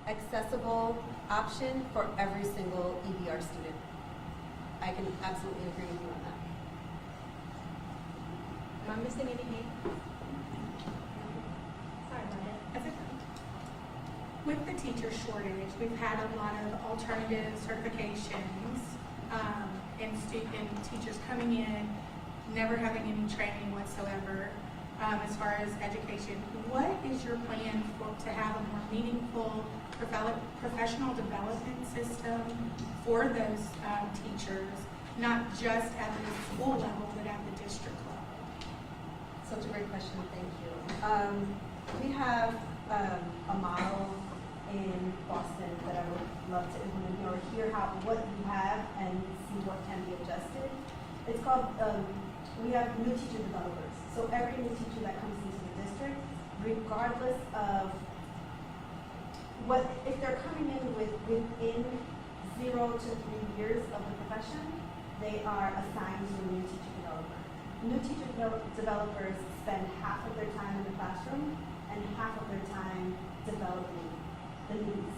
accessible option for every single EBR student. I can absolutely agree with you on that. Am I missing anything? Sorry about that. That's okay. With the teacher shortage, we've had a lot of alternative certifications, and teachers coming in, never having any training whatsoever as far as education. What is your plan to have a more meaningful professional development system for those teachers, not just at the school level, but at the district level? Such a great question, thank you. We have a model in Boston that I would love to implement or hear what you have and see what can be adjusted. It's called, we have new teacher developers. So every new teacher that comes into the district, regardless of if they're coming in within 0 to 3 years of the profession, they are assigned to a new teacher developer. New teacher developers spend half of their time in the classroom and half of their time developing the needs.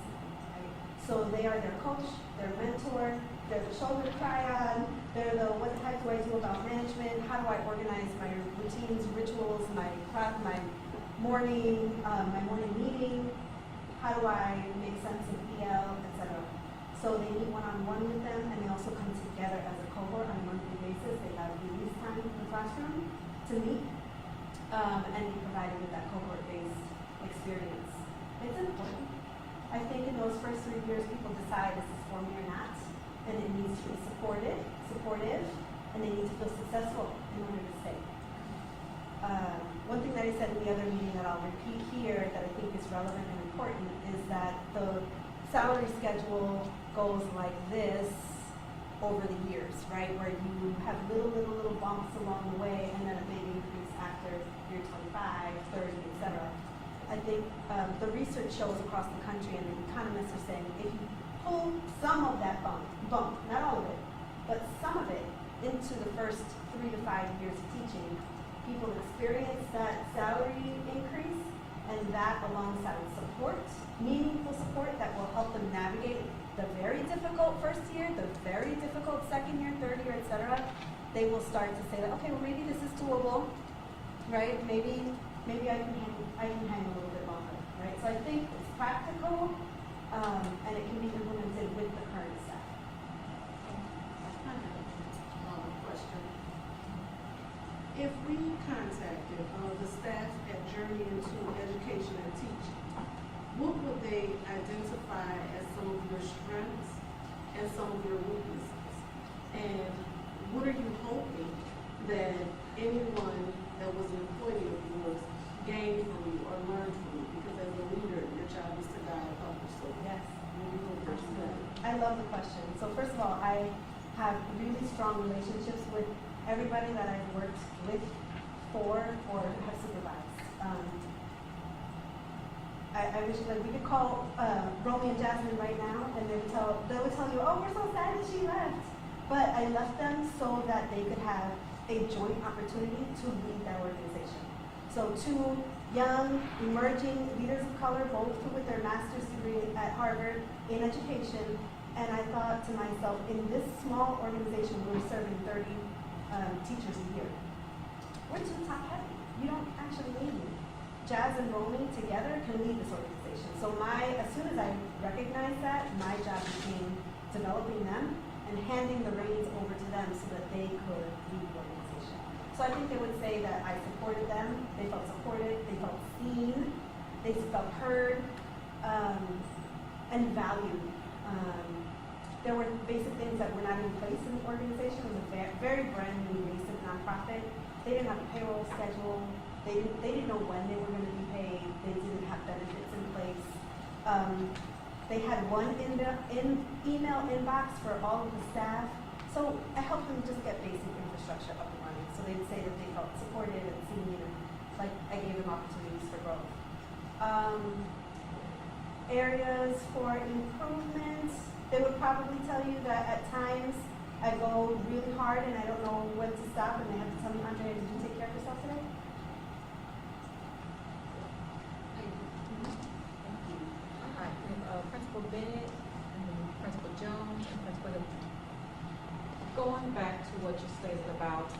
Right? So they are their coach, their mentor, they're the shoulder to cry on, they're the what the heck do I do about management, how do I organize my routines, rituals, my morning meeting, how do I make sense of EL, etc. So they meet one-on-one with them, and they also come together as a cohort on a monthly basis. They have release time in the classroom to meet and be provided with that cohort-based experience. It's important. I think in those first 3 years, people decide this is for me or not, and it needs to be supportive, and they need to feel successful in order to stay. One thing that I said in the other meeting that I'll repeat here that I think is relevant and important is that the salary schedule goes like this over the years, right? Where you have little bumps along the way and then a big increase after year 25, 30, etc. I think the research shows across the country, and the economists are saying, if you pull some of that bump, not all of it, but some of it into the first 3 to 5 years of teaching, people experience that salary increase, and that alongside support, meaningful support that will help them navigate the very difficult first year, the very difficult second year, third year, etc. They will start to say that, okay, well maybe this is doable, right? Maybe I can hang a little bit longer, right? So I think it's practical, and it can be implemented with the current staff. I have a question. If we contacted the staff at Journey into Education and Teaching, what would they identify as some of your strengths and some of your weaknesses? And what are you hoping that anyone that was an employee of yours gained from you or learned from you? Because as a leader, your job is to guide others. So Yes. what do you hope that you learn? I love the question. So first of all, I have really strong relationships with everybody that I've worked with for or have supervised. I wish like we could call Romy and Jasmine right now, and they would tell you, oh, we're so sad that she left. But I left them so that they could have a joint opportunity to lead that organization. So 2 young, emerging leaders of color, both with their master's degree at Harvard in education, and I thought to myself, in this small organization, we're serving 30 teachers a year. We're too top heavy. You don't actually need me. Jazz and Romy together can lead this organization. So as soon as I recognized that, my job became developing them and handing the reins over to them so that they could lead the organization. So I think they would say that I supported them, they felt supported, they felt seen, they felt heard, and valued. There were basic things that were not in place in the organization. It was a very brand new nascent nonprofit. They didn't have a payroll schedule. They didn't know when they were going to be paid. They didn't have benefits in place. They had one email inbox for all of the staff. So I helped them just get basic infrastructure up and running. So they'd say that they felt supported and seen, and like I gave them opportunities for growth. Areas for improvement, they would probably tell you that at times I go really hard and I don't know when to stop, and they have to tell me, Andrea, did you take care of yourself today? Hi, Principal Bennett, and then Principal Jones, and Principal Hilton. Going back to what you stated about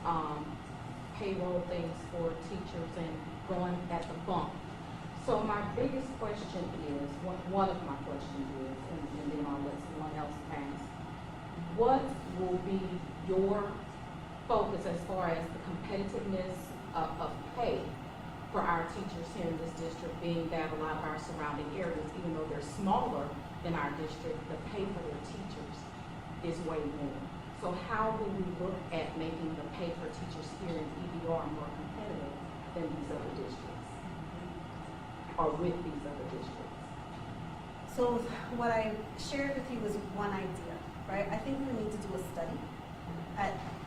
payroll things for teachers and going at the bump. So my biggest question is, one of my questions is, and then I'll let someone else pass, what will be your focus as far as the competitiveness of pay for our teachers here in this district, being that a lot of our surrounding areas, even though they're smaller than our district, the pay for their teachers is way more. So how will we look at making the pay for teachers here in EBR more competitive than these other districts? Or with these other districts? So what I shared with you was one idea, right? I think we need to do a study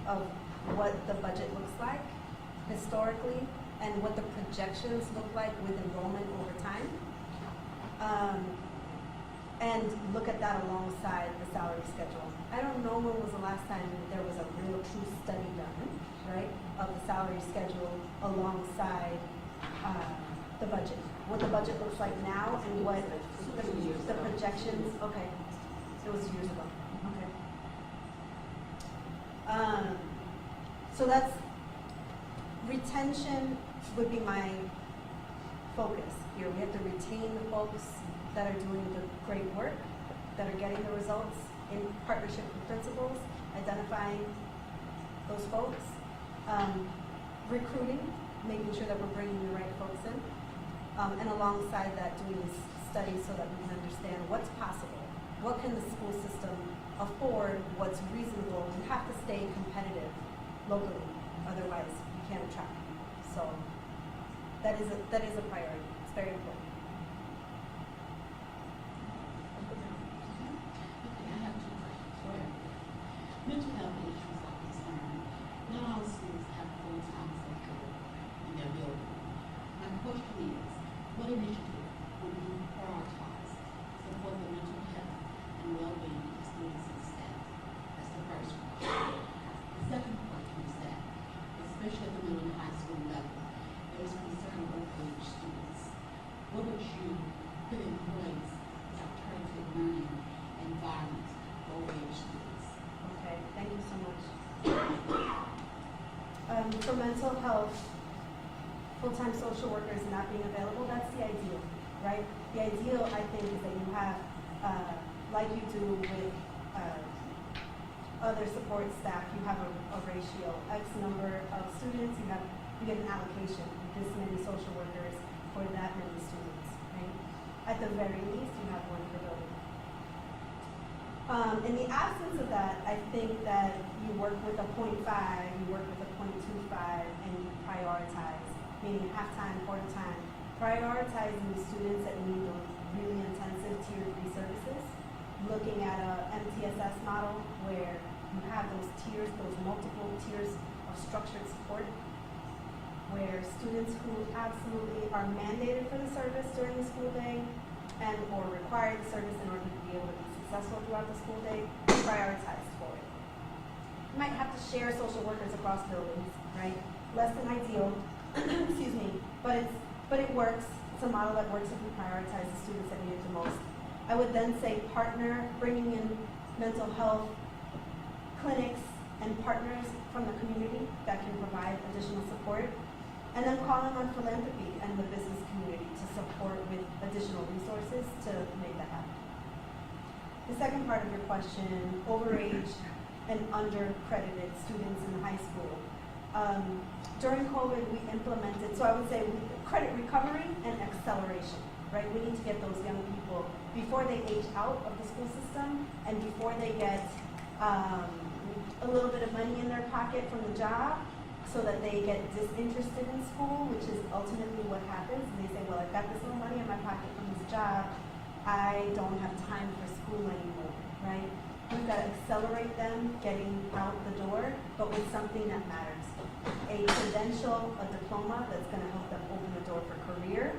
of what the budget looks like historically and what the projections look like with enrollment over time. And look at that alongside the salary schedule. I don't know when was the last time there was a real true study done, right, of the salary schedule alongside the budget. What the budget looks like now and what the projections, okay, it was years ago, okay. So that's, retention would be my focus here. We have to retain the folks that are doing the great work, that are getting the results in partnership with principals, identifying those folks, recruiting, making sure that we're bringing the right folks in, and alongside that doing this study so that we can understand what's possible, what can the school system afford, what's reasonable. We have to stay competitive locally, otherwise we can't attract people. So that is a priority. It's very important. Mental health issues are concerned. Not all schools have full-time social work in their building. My question is, what initiative will you prioritize to support the mental health and well-being of students and staff? That's the first question. The second question is that, especially at the middle and high school level, there is concern about age students. What would you put in place as alternative learning environment for age students? Okay, thank you so much. For mental health, full-time social workers not being available, that's the ideal, right? The ideal, I think, is that you have, like you do with other support staff, you have a ratio, X number of students, you get an allocation, this many social workers for that many students, right? At the very least, you have one per building. In the absence of that, I think that you work with a 0.5, you work with a 0.25, and you prioritize, meaning half-time, quarter-time, prioritizing the students that need those really intensive tier 3 services, looking at a MTSS model where you have those tiers, those multiple tiers of structured support, where students who absolutely are mandated for the service during the school day and or require the service in order to be able to be successful throughout the school day, prioritized for it. You might have to share social workers across buildings, right? Less than ideal, excuse me, but it works. It's a model that works if we prioritize the students that need it the most. I would then say partner, bringing in mental health clinics and partners from the community that can provide additional support, and then calling on philanthropy and the business community to support with additional resources to make that happen. The second part of your question, overage and undercredited students in high school. During COVID, we implemented, so I would say credit recovery and acceleration, right? We need to get those young people before they age out of the school system and before they get a little bit of money in their pocket from the job so that they get disinterested in school, which is ultimately what happens. And they say, well, I've got this little money in my pocket from this job. I don't have time for school anymore, right? We've got to accelerate them getting out the door, but with something that matters. A credential, a diploma that's going to help them open the door for career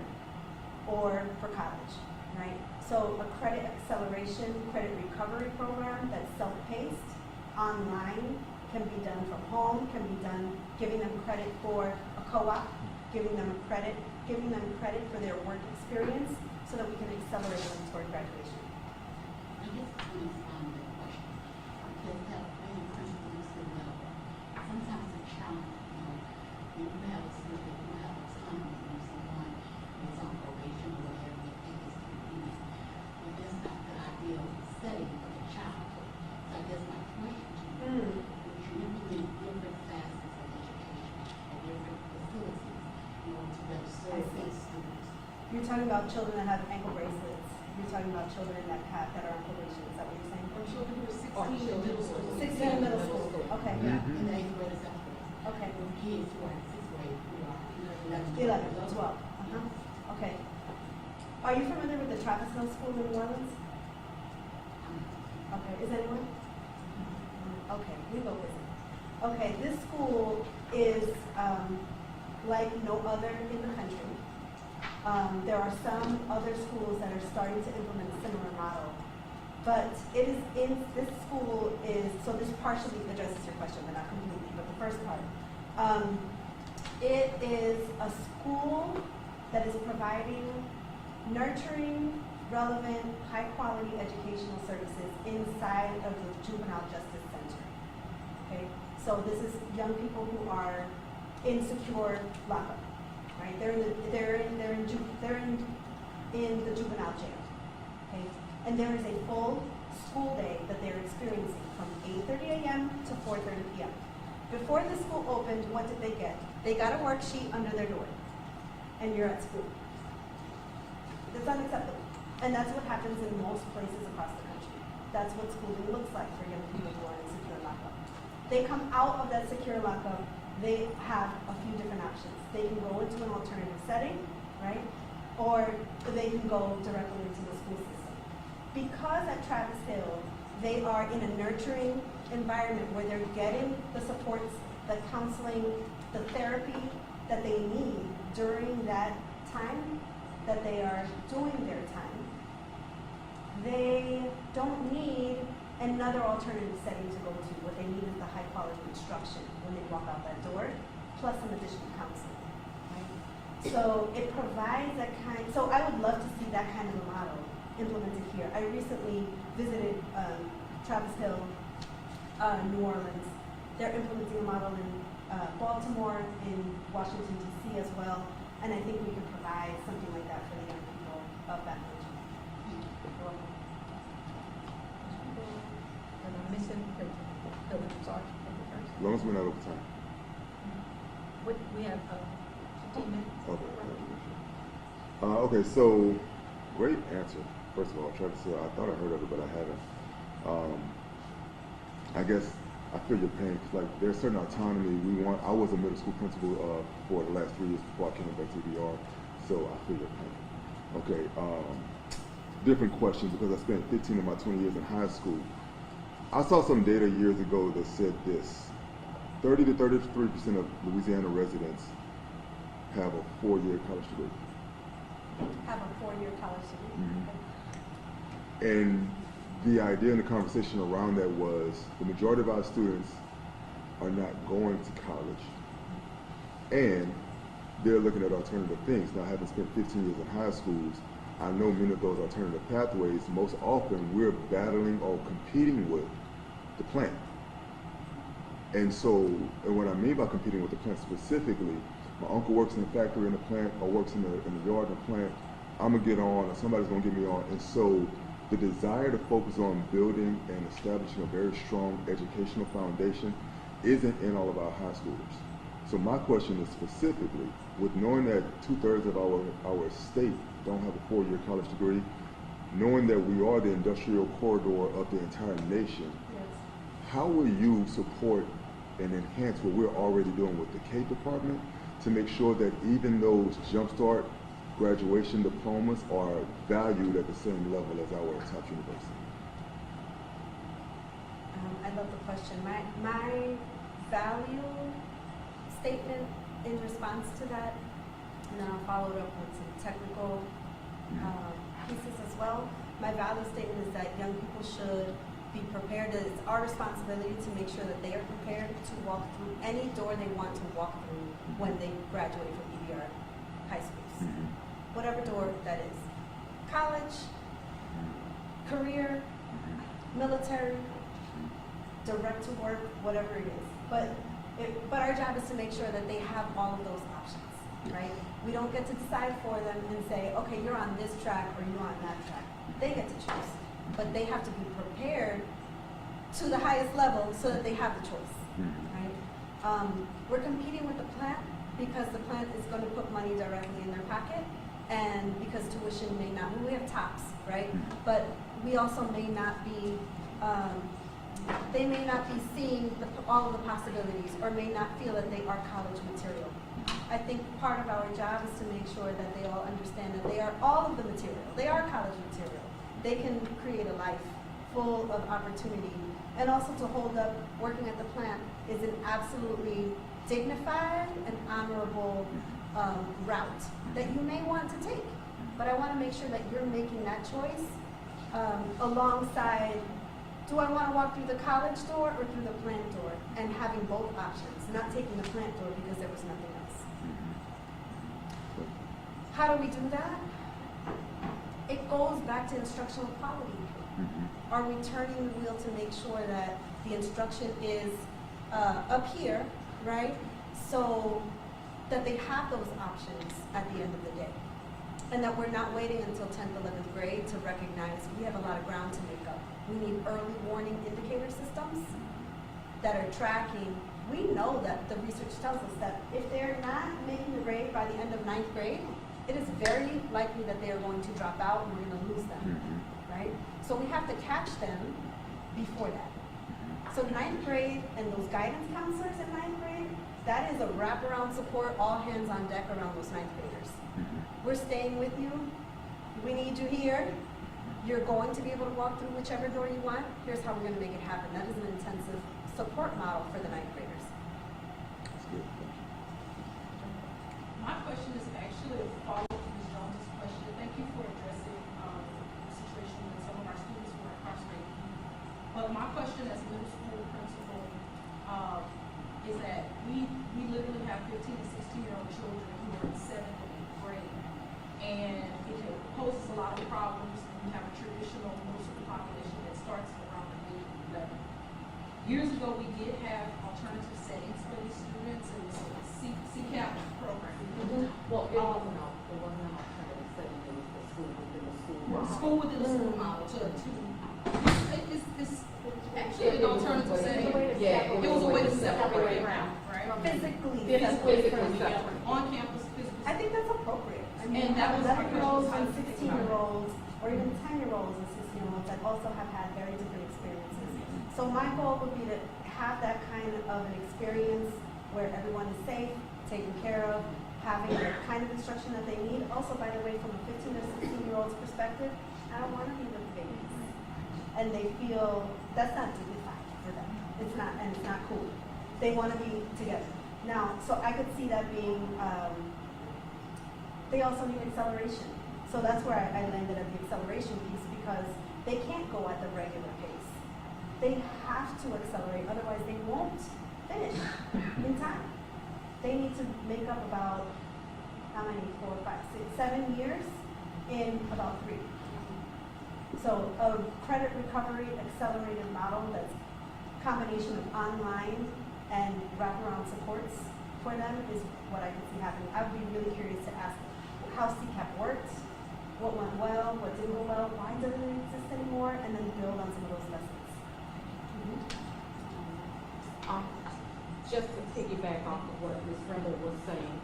or for college, right? So a credit acceleration, credit recovery program that's self-paced, online, can be done from home, can be done giving them credit for a co-op, giving them credit for their work experience so that we can accelerate them toward graduation. guess to respond to that question, because that being a principal at school level, sometimes it's challenging, you have a student, you have autonomy, and someone is on probation or whatever you think is convenient. But that's not the ideal setting for the child. So I guess my question to you, would you implement different facets of education at different facilities in order to better serve these students? You're talking about children that have ankle bracelets. You're talking about children that are on probation. Is that what you're saying? Or children who are 16 Or in middle children. school. 16 in middle school. Okay. Yeah, in the 8th grade or 7th grade. Okay. With kids who are in 6th grade who are 11, 12. Okay. Are you familiar with the Travis Hill School in New Orleans? Okay. Is anyone? Okay. We go visit. Okay. This school is like no other in the country. There are some other schools that are starting to implement a similar model. But it is this school is, so this partially addresses your question, but not completely, but the first part. It is a school that is providing nurturing, relevant, high-quality educational services inside of the Juvenile Justice Center. Okay, so this is young people who are in secure lockup, right? They're in the juvenile jail. Okay, and there is a full school day that they're experiencing from 8:30 a.m. to 4:30 p.m. Before the school opened, what did they get? They got a worksheet under their door, and you're at school. That's unacceptable. And that's what happens in most places across the country. That's what schooling looks like for young people who are in secure lockup. They come out of that secure lockup, they have a few different options. They can go into an alternative setting, right? Or they can go directly into the school system. Because at Travis Hill, they are in a nurturing environment where they're getting the supports, the counseling, the therapy that they need during that time that they are doing their time. They don't need another alternative setting to go to. What they need is the high quality instruction when they walk out that door, plus some additional counseling. Right? So it provides that kind, so I would love to see that kind of a model implemented here. I recently visited Travis Hill, New Orleans. They're implementing a model in Baltimore, in Washington, D.C. as well. And I think we can provide something like that for the young people of that region. You're welcome. And I'm missing the sorry. As long as we're not over time. We have 15 minutes. Okay. Okay, so great answer. First of all, Travis Hill, I thought I heard of it, but I haven't. I guess I feel your pain because like there's certain autonomy we want. I was a middle school principal for the last 3 years before I came back to EBR, so I feel your pain. Okay, different question because I spent 15 of my 20 years in high school. I saw some data years ago that said this: 30 to 33% of Louisiana residents have a 4-year college degree. Have a 4-year college degree. Mm-hmm. And the idea and the conversation around that was the majority of our students are not going to college, and they're looking at alternative things. Now, having spent 15 years in high schools, I know many of those alternative pathways, most often we're battling or competing with the plant. And so, and what I mean by competing with the plant specifically, my uncle works in the factory in the plant or works in the yard in the plant, I'm gonna get on or somebody's gonna get me on. And so the desire to focus on building and establishing a very strong educational foundation isn't in all of our high schoolers. So my question is specifically, with knowing that 2/3 of our state don't have a 4-year college degree, knowing that we are the industrial corridor of the entire nation, Yes. how will you support and enhance what we're already doing with the K department to make sure that even those jumpstart graduation diplomas are valued at the same level as our top university? I love the question. My value statement in response to that, and then I'll follow it up with some technical pieces as well. My value statement is that young people should be prepared. It's our responsibility to make sure that they are prepared to walk through any door they want to walk through when they graduate from EBR high schools. Whatever door that is. College, career, military, direct to work, whatever it is. But our job is to make sure that they have all of those options, right? We don't get to decide for them and say, okay, you're on this track or you're on that track. They get to choose, but they have to be prepared to the highest level so that they have the choice, right? We're competing with the plant because the plant is going to put money directly in their pocket, and because tuition may not, we have tops, right? But we also may not be, they may not be seeing all of the possibilities, or may not feel that they are college material. I think part of our job is to make sure that they all understand that they are all of the material. They are college material. They can create a life full of opportunity. And also to hold up working at the plant is an absolutely dignified and honorable route that you may want to take. But I want to make sure that you're making that choice alongside, do I want to walk through the college door or through the plant door? And having both options, not taking the plant door because there was nothing else. How do we do that? It goes back to instructional quality. Are we turning the wheel to make sure that the instruction is up here, right? So that they have those options at the end of the day. And that we're not waiting until 10th, 11th grade to recognize we have a lot of ground to make up. We need early warning indicator systems that are tracking. We know that the research tells us that if they're not making the grade by the end of 9th grade, it is very likely that they are going to drop out and we're going to lose them, right? So we have to catch them before that. So 9th grade and those guidance counselors in 9th grade, that is a wraparound support, all hands on deck around those 9th graders. We're staying with you. We need you here. You're going to be able to walk through whichever door you want. Here's how we're going to make it happen. That is an intensive support model for the 9th graders. That's good. Thank you. My question is actually a follow-up to Ms. Jones's question. Thank you for addressing the situation with some of our students who are incarcerated. But my question as a middle school principal is that we literally have 15 and 16-year-old children who are in 7th and 8th grade. And it poses a lot of problems when you have a traditional middle school population that starts around the age of 11. Years ago, we did have alternative settings for these students. It was a CCAP program. Well, it wasn't an alternative setting, it was the school within the school model. School within the school model it's actually an alternative setting. Yeah, It was a way to separate them out, right? Physically Physically separate. separate. On campus, physically. I think that's appropriate. I mean, And that was our 11-year-olds question. and 16-year-olds, or even 10-year-olds and 16-year-olds that also have had very different experiences. So my goal would be to have that kind of an experience where everyone is safe, taken care of, having the kind of instruction that they need. Also, by the way, from a 15 or 16-year-old's perspective, I don't want to be with babies. And they feel that's not dignified for them. It's not, and it's not cool. They want to be together. Now, so I could see that being, they also need acceleration. So that's where I landed at the acceleration piece, because they can't go at the regular pace. They have to accelerate, otherwise they won't finish in time. They need to make up about, how many, 4, 5, 6, 7 years in about 3. So a credit recovery accelerated model that's combination of online and wraparound supports for them is what I could see happening. I would be really curious to ask how CCAP worked, what went well, what didn't go well, why doesn't it exist anymore, and then build on some of those lessons. Just to piggyback off of what Ms. Brenda was saying,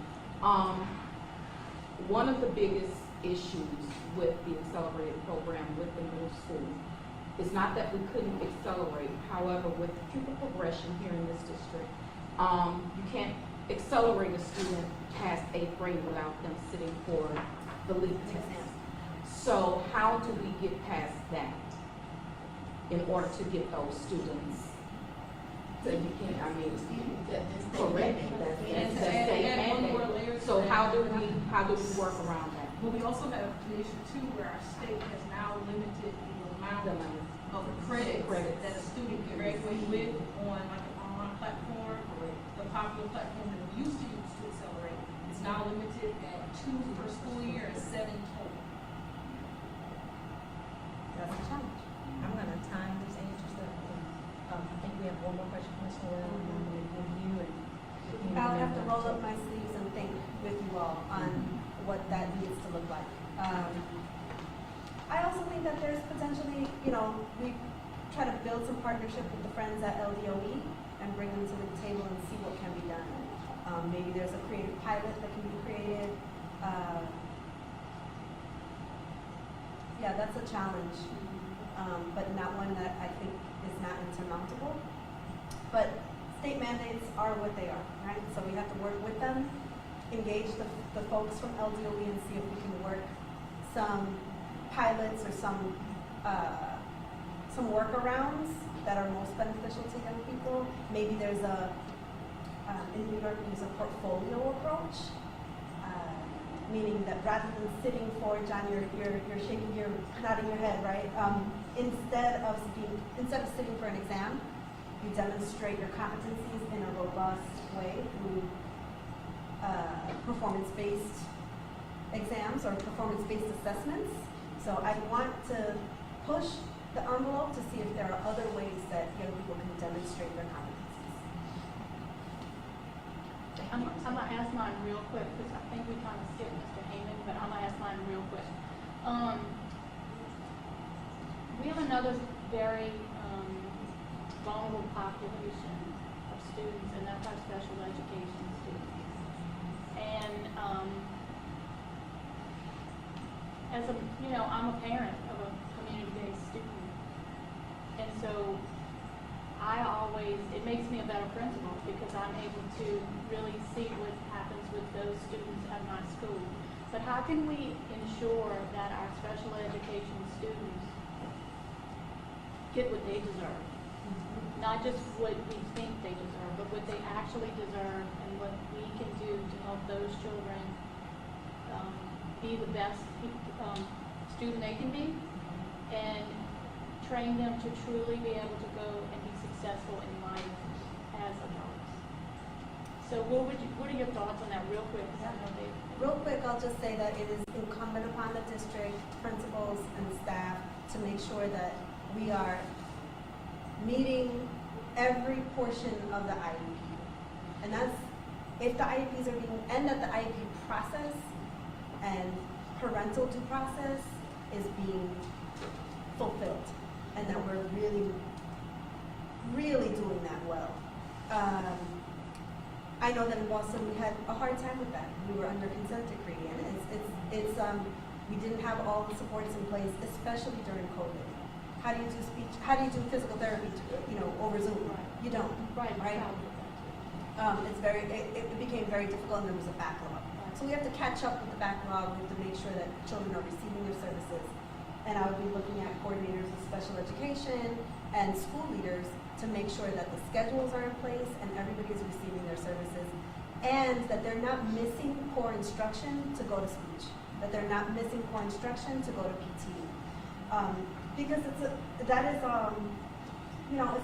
one of the biggest issues with the accelerated program with the middle school is not that we couldn't accelerate. However, with pupil progression here in this district, you can't accelerate a student past 8th grade without them sitting for the LEAP test. So how do we get past that in order to get those students? So you can't, I mean, correct. And to That's state add one more mandate. layer to So that. how do we work around that? But we also have the issue too, where our state has now limited the amount of credits that a student can graduate with on like an online platform, or the popular platform that we used to use to accelerate. It's now limited at 2 per school year and 7 total. That's a challenge. I'm gonna time this in. I think we have one more question from Ms. Noel, and I'm going to give you and. I'll have to roll up my sleeves and think with you all on what that needs to look like. I also think that there's potentially, we try to build some partnership with the friends at LDOE and bring them to the table and see what can be done. Maybe there's a creative pilot that can be created. Yeah, that's a challenge, but not one that I think is not insurmountable. But state mandates are what they are, right? So we have to work with them, engage the folks from LDOE and see if we can work some pilots or some workarounds that are most beneficial to young people. Maybe there's in New York, there's a portfolio approach, meaning that rather than sitting for, John, you're shaking, you're nodding your head, right? Instead of sitting for an exam, you demonstrate your competencies in a robust way through performance-based exams or performance-based assessments. So I want to push the envelope to see if there are other ways that young people can demonstrate their competencies. I'm gonna ask mine real quick, because I think we kind of skipped Mr. Heyman, but I'm gonna ask mine real quick. We have another very vulnerable population of students, and that's our special education students. And as a, I'm a parent of a community-based student, and so it makes me a better principal because I'm able to really see what happens with those students at my school. But how can we ensure that our special education students get what they deserve? Not just what we think they deserve, but what they actually deserve and what we can do to help those children be the best student they can be, and train them to truly be able to go and be successful in life as adults. So what are your thoughts on that real quick? Real quick, I'll just say that it is incumbent upon the district, principals, and staff to make sure that we are meeting every portion of the IEP. And that's, if the IEPs are being, and that the IEP process and parental due process is being fulfilled, and that we're really, really doing that well. I know that in Boston we had a hard time with that. We were under consent decree, and we didn't have all the supports in place, especially during COVID. How do you do speech? How do you do physical therapy? Over Zoom. Right. You don't. Right. It became very difficult, and there was a backlog. So we have to catch up with the backlog. We have to make sure that children are receiving their services. And I would be looking at coordinators of special education and school leaders to make sure that the schedules are in place and everybody is receiving their services, and that they're not missing core instruction to go to speech, that they're not missing core instruction to go to PT. Because it's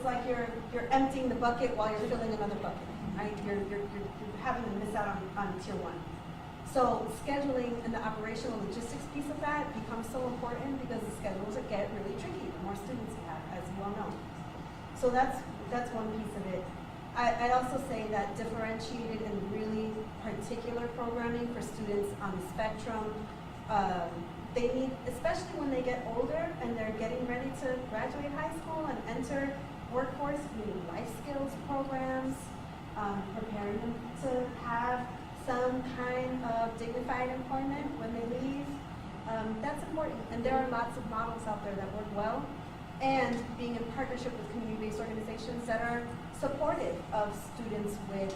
like you're emptying the bucket while you're filling another bucket, right? You're having to miss out on tier one. So scheduling and the operational logistics piece of that becomes so important because the schedules get really tricky the more students you have, as you all know. So that's one piece of it. I'd also say that differentiated and really particular programming for students on the spectrum, they need, especially when they get older and they're getting ready to graduate high school and enter workforce, we need life skills programs, preparing them to have some kind of dignified employment when they leave. That's important, and there are lots of models out there that work well, and being in partnership with community-based organizations that are supportive of students with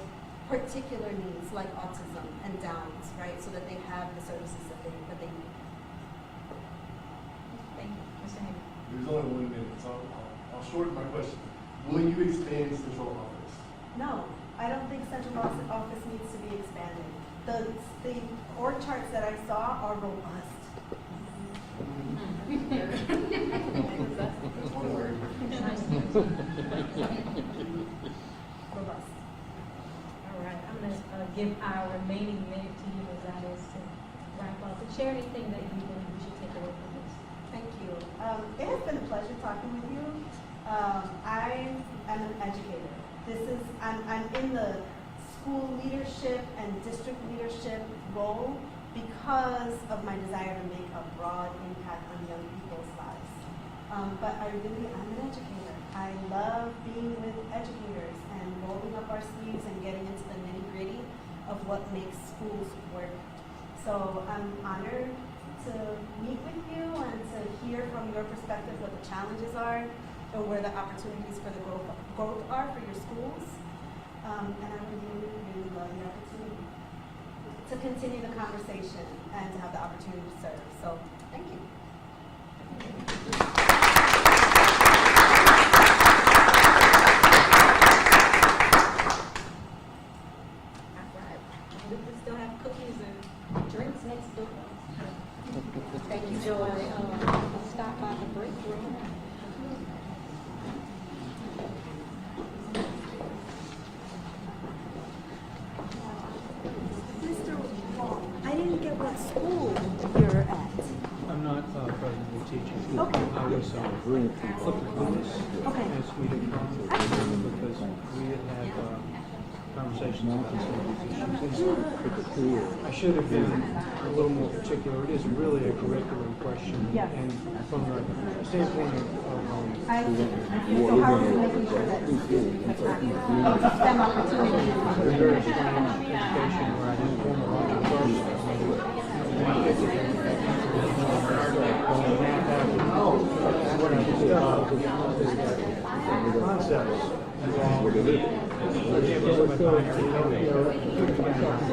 particular needs like autism and Downs, right, so that they have the services that they need. Thank you. Mr. Heyman. There's only 1 minute, so I'll shorten my question. Will you expand central office? No, I don't think central office needs to be expanded. The org charts that I saw are robust. Robust. All right, I'm going to give our remaining minute to you, Ms. Ives, to wrap up and share anything that you believe we should take away from this. Thank you. It has been a pleasure talking with you. am an educator. I'm in the school leadership and district leadership role because of my desire to make a broad impact on young people's lives. But I'm an educator. I love being with educators and rolling up our sleeves and getting into the nitty-gritty of what makes schools work. So I'm honored to meet with you and to hear from your perspective what the challenges are or where the opportunities for the growth are for your schools. And I really, really love the opportunity to continue the conversation and to have the opportunity to serve. So thank you. We still have cookies and drinks next door. Thank you, Joy. Stop by the break room. Mr. Wall, I didn't get what school you're at. I'm not presently teaching. Okay. I was Lewis Okay. asked me to come because we had conversations about some of these issues. I should have been a little more particular. It is really a curriculum question. Yes. And from the standpoint of So how are we making sure that STEM opportunities? a very strong education where I didn't form a logic first. What I discovered is concepts involved. For example, with binary code.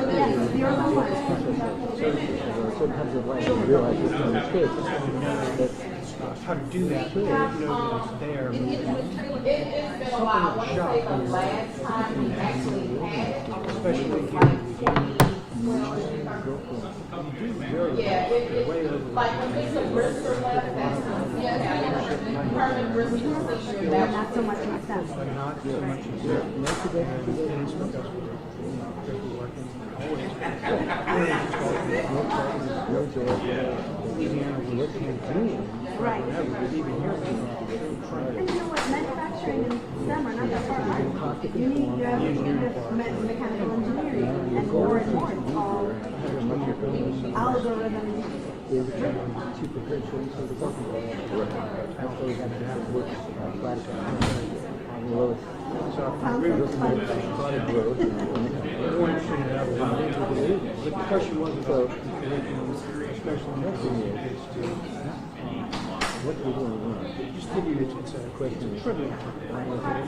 Yes, you're the one. How to do that, you know that it's there. It's been a while. I want to say the last time we actually had a Especially yeah, it's like when Mr. Brister left, that's Herman Brister, that Not so much in STEM. but not so much as that. And it's because we're working always. Louisiana was canteen. Right. Even here, And you know what, manufacturing and STEM are not that far apart. You need mechanical engineering, and more it's all algorithms. so I agree with Sounds more interesting than ever. The question was about the curriculum, especially when it's just give you it's a trivial. It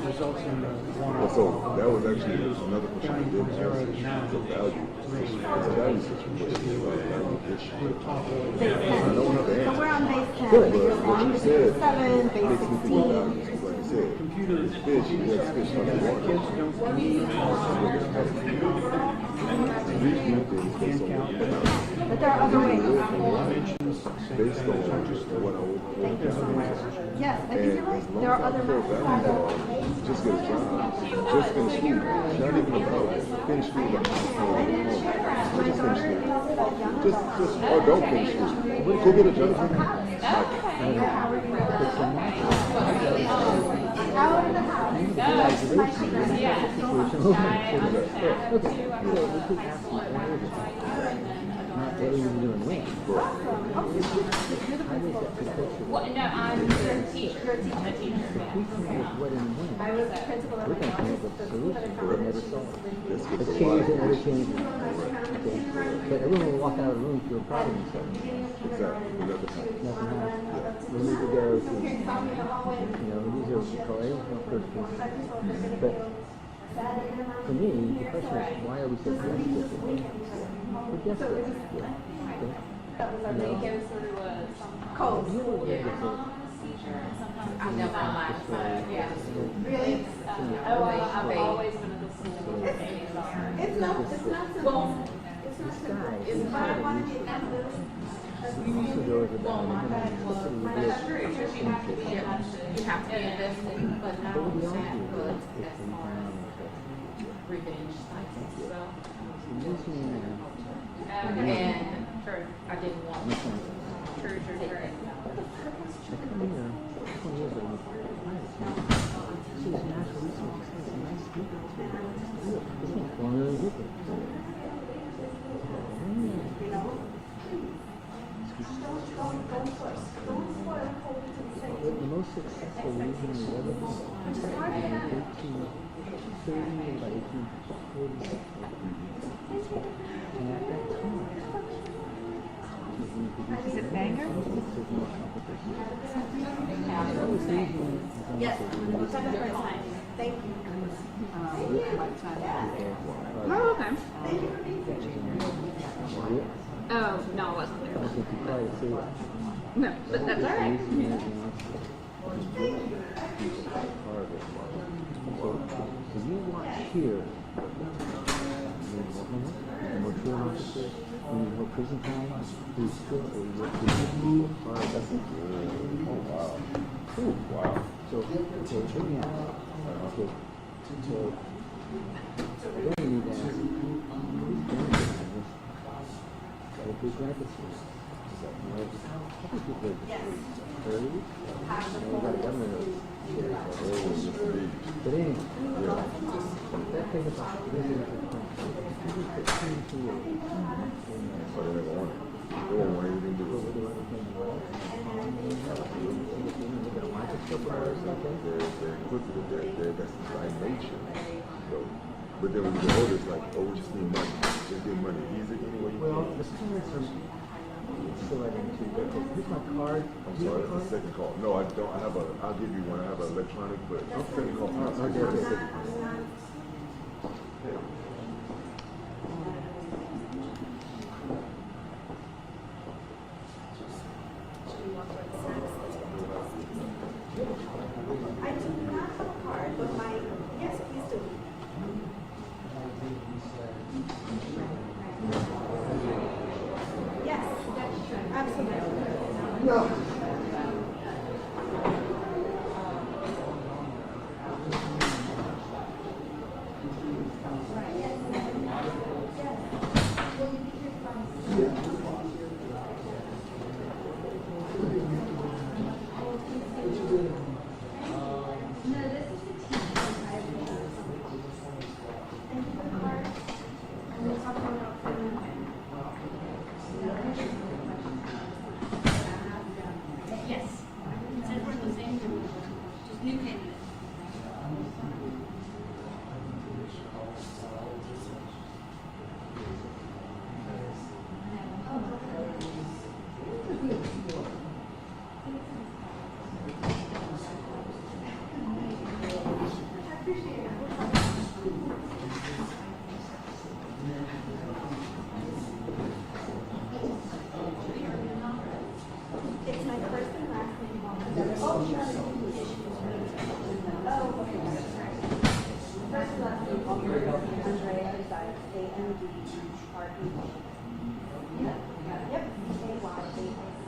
results in one. So that was actually another question I did ask. It's a value. It's a value situation. It's a value issue. I don't have the So answer. we're on base 10, But base what 1, you base said 7, base makes me think about 16. it. Like I said, it's fish, that's fish on the water. Kids don't need These new things based on what you know. But there are other ways. Based on what I would. Thank you so much. Yes, I think And you're right. as long There as are other our core values are just get a job, just finish school, not even about finish school, but just finish school. Or don't finish school. Go get a job. Well, no, I'm a teacher. You're a teacher. A teacher. I was a principal of my office. Let's get It's the changed and water. ever changed. But everyone will walk out of the room to a problem, so Exactly. Another time. nothing happens. We need to go to, these are colleges, no first. But for me, the question is, why are we so desperate? We're desperate. Okay? They go through some Codes. You ever read I know my life, yeah. Really? I've always been at the school. It's not simple. It's not simple. It's but I want to be you have to be invested, but not only that, but as far as revenge cycles, so. And I didn't want True. I come here 20 years ago. See, it's natural resources. It's nice people. It's not formula different. The most successful region we ever had was in 1830 by 1846. And at that time, Is it Bangor? Yes. Thank you. Oh, okay. Oh, no, I wasn't there. I think you probably see it. No, but that's all right. So you watch here, and we're true officers, when you go prison time, who's still a work hard, that's it. Oh, wow. Oh, wow. So check me out. Okay. So, then you need to ask, who's benefiting this? Got a big deficit. How many people are Yes. 30? We got a government of but anyway, that thing about residential content, if you put 10 to it, So they never want it. They won't want anything to do with it. look at a microscope or something. They're inquisitive, they're that's by nature. So, but then when you get older, it's like, oh, we just need money. Just get money. Easy anyway. Well, the students are still at into here's my card. I'm sorry, that's the second call. No, I don't. I have a. I'll give you one. I have an electronic, but second call. I do not have a card, but yes, please do. Yes, absolutely. No. Yes. Since we're in the same group, just new candidates. It's my first and last name. First and last name. Andrea Andrew. Yep. A-Y-A-S.